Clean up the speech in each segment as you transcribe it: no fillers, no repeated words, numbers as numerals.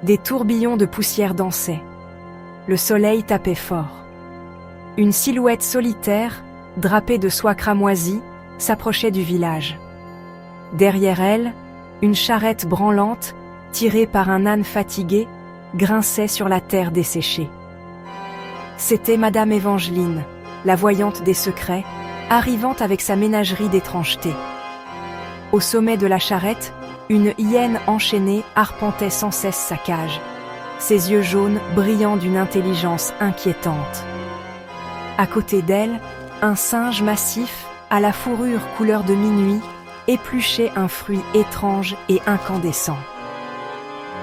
Des tourbillons de poussière dansaient. Le soleil tapait fort. Une silhouette solitaire, drapée de soie cramoisie, s'approchait du village. Derrière elle, une charrette branlante, tirée par un âne fatigué, grinçait sur la terre desséchée. C'était Madame Évangeline, la voyante des secrets, arrivant avec sa ménagerie d'étrangeté. Au sommet de la charrette, une hyène enchaînée arpentait sans cesse sa cage, ses yeux jaunes brillant d'une intelligence inquiétante. À côté d'elle, un singe massif, à la fourrure couleur de minuit, épluchait un fruit étrange et incandescent.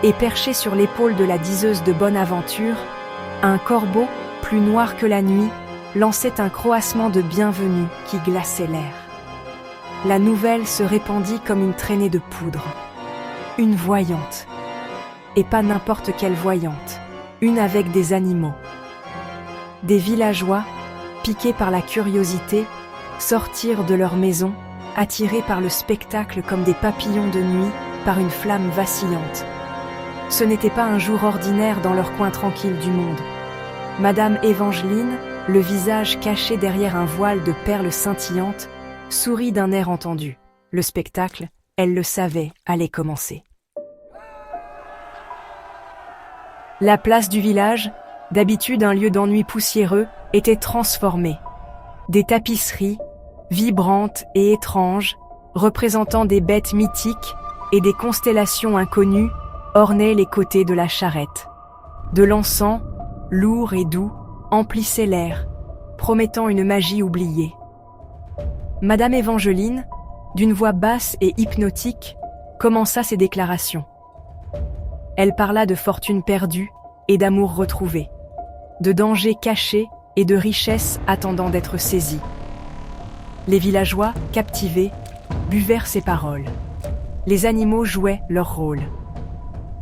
Et perché sur l'épaule de la diseuse de bonne aventure, un corbeau, plus noir que la nuit, lançait un croassement de bienvenue qui glaçait l'air. La nouvelle se répandit comme une traînée de poudre. Une voyante. Et pas n'importe quelle voyante, une avec des animaux. Des villageois, piqués par la curiosité, sortirent de leur maison, attirés par le spectacle comme des papillons de nuit par une flamme vacillante. Ce n'était pas un jour ordinaire dans leur coin tranquille du monde. Madame Évangeline, le visage caché derrière un voile de perles scintillantes, sourit d'un air entendu. Le spectacle, elle le savait, allait commencer. La place du village, d'habitude un lieu d'ennui poussiéreux, était transformée. Des tapisseries, vibrantes et étranges, représentant des bêtes mythiques et des constellations inconnues, ornaient les côtés de la charrette. De l'encens, lourd et doux, emplissait l'air, promettant une magie oubliée. Madame Évangeline, d'une voix basse et hypnotique, commença ses déclarations. Elle parla de fortune perdue et d'amour retrouvé, de dangers cachés et de richesses attendant d'être saisies. Les villageois, captivés, buvèrent ses paroles. Les animaux jouaient leur rôle.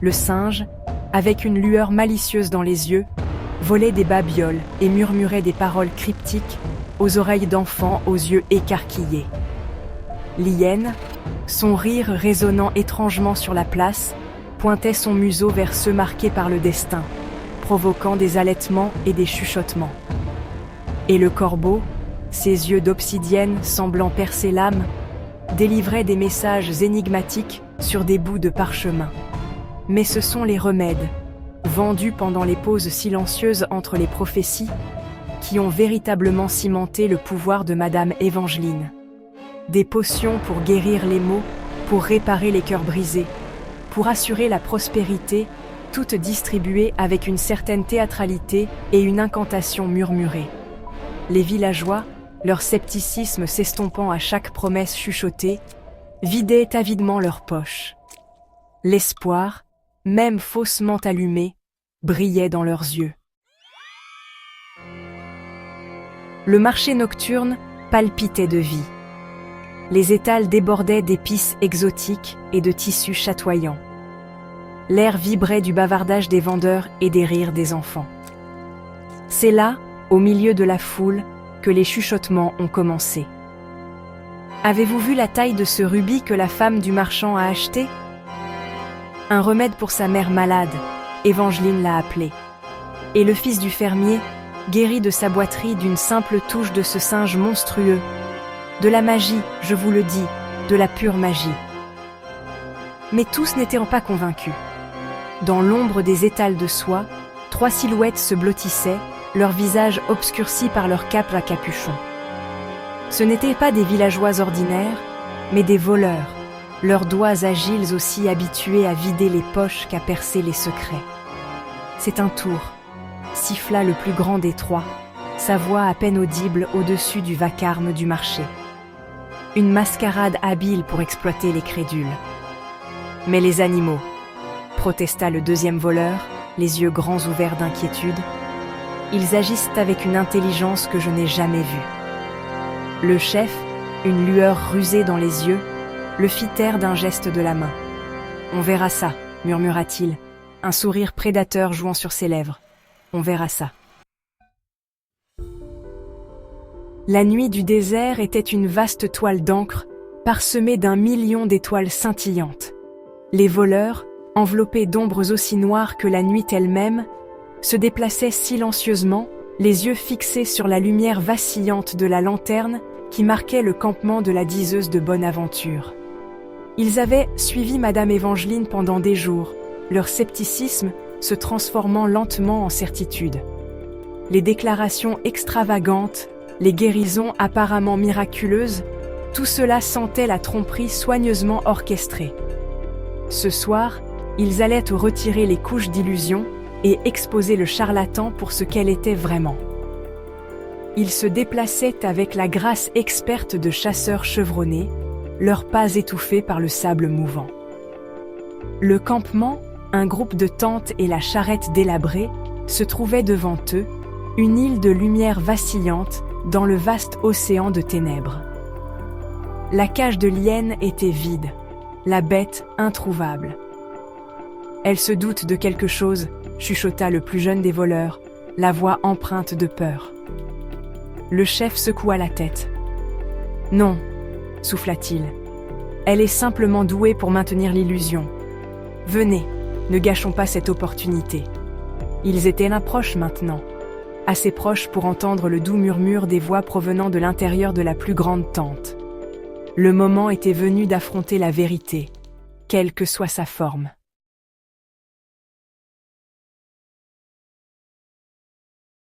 Le singe, avec une lueur malicieuse dans les yeux, volait des babioles et murmurait des paroles cryptiques aux oreilles d'enfants aux yeux écarquillés. L'hyène, son rire résonnant étrangement sur la place, pointait son museau vers ceux marqués par le destin, provoquant des halètements et des chuchotements. Et le corbeau, ses yeux d'obsidienne semblant percer l'âme, délivrait des messages énigmatiques sur des bouts de parchemin. Mais ce sont les remèdes, vendus pendant les pauses silencieuses entre les prophéties, qui ont véritablement cimenté le pouvoir de Madame Évangeline. Des potions pour guérir les maux, pour réparer les cœurs brisés, pour assurer la prospérité, toutes distribuées avec une certaine théâtralité et une incantation murmurée. Les villageois, leur scepticisme s'estompant à chaque promesse chuchotée, vidaient avidement leurs poches. L'espoir, même faussement allumé, brillait dans leurs yeux. Le marché nocturne palpitait de vie. Les étals débordaient d'épices exotiques et de tissus chatoyants. L'air vibrait du bavardage des vendeurs et des rires des enfants. C'est là, au milieu de la foule, que les chuchotements ont commencé. « Avez-vous vu la taille de ce rubis que la femme du marchand a acheté ? Un remède pour sa mère malade, Évangeline l'a appelé. Et le fils du fermier, guéri de sa boiterie d'une simple touche de ce singe monstrueux. De la magie, je vous le dis, de la pure magie. » Mais tous n'étaient pas convaincus. Dans l'ombre des étals de soie, 3 silhouettes se blottissaient, leurs visages obscurcis par leurs capes à capuchon. Ce n'étaient pas des villageois ordinaires, mais des voleurs, leurs doigts agiles aussi habitués à vider les poches qu'à percer les secrets. « C'est un tour », siffla le plus grand des 3, sa voix à peine audible au-dessus du vacarme du marché. Une mascarade habile pour exploiter les crédules. « Mais les animaux », protesta le deuxième voleur, les yeux grands ouverts d'inquiétude. « Ils agissent avec une intelligence que je n'ai jamais vue. » Le chef, une lueur rusée dans les yeux, le fit taire d'un geste de la main. « On verra ça », murmura-t-il, un sourire prédateur jouant sur ses lèvres. « On verra ça. » La nuit du désert était une vaste toile d'encre, parsemée d'1 million d'étoiles scintillantes. Les voleurs, enveloppés d'ombres aussi noires que la nuit elle-même, se déplaçaient silencieusement, les yeux fixés sur la lumière vacillante de la lanterne qui marquait le campement de la diseuse de Bonaventure. Ils avaient suivi Madame Évangeline pendant des jours, leur scepticisme se transformant lentement en certitude. Les déclarations extravagantes, les guérisons apparemment miraculeuses, tout cela sentait la tromperie soigneusement orchestrée. Ce soir, ils allaient retirer les couches d'illusion et exposer le charlatan pour ce qu'elle était vraiment. Ils se déplaçaient avec la grâce experte de chasseurs chevronnés, leurs pas étouffés par le sable mouvant. Le campement, un groupe de tentes et la charrette délabrée, se trouvaient devant eux, une île de lumière vacillante dans le vaste océan de ténèbres. La cage de l'hyène était vide, la bête introuvable. « Elle se doute de quelque chose », chuchota le plus jeune des voleurs, la voix empreinte de peur. Le chef secoua la tête. « Non », souffla-t-il. « Elle est simplement douée pour maintenir l'illusion. Venez, ne gâchons pas cette opportunité. » Ils étaient là proches maintenant, assez proches pour entendre le doux murmure des voix provenant de l'intérieur de la plus grande tente. Le moment était venu d'affronter la vérité, quelle que soit sa forme.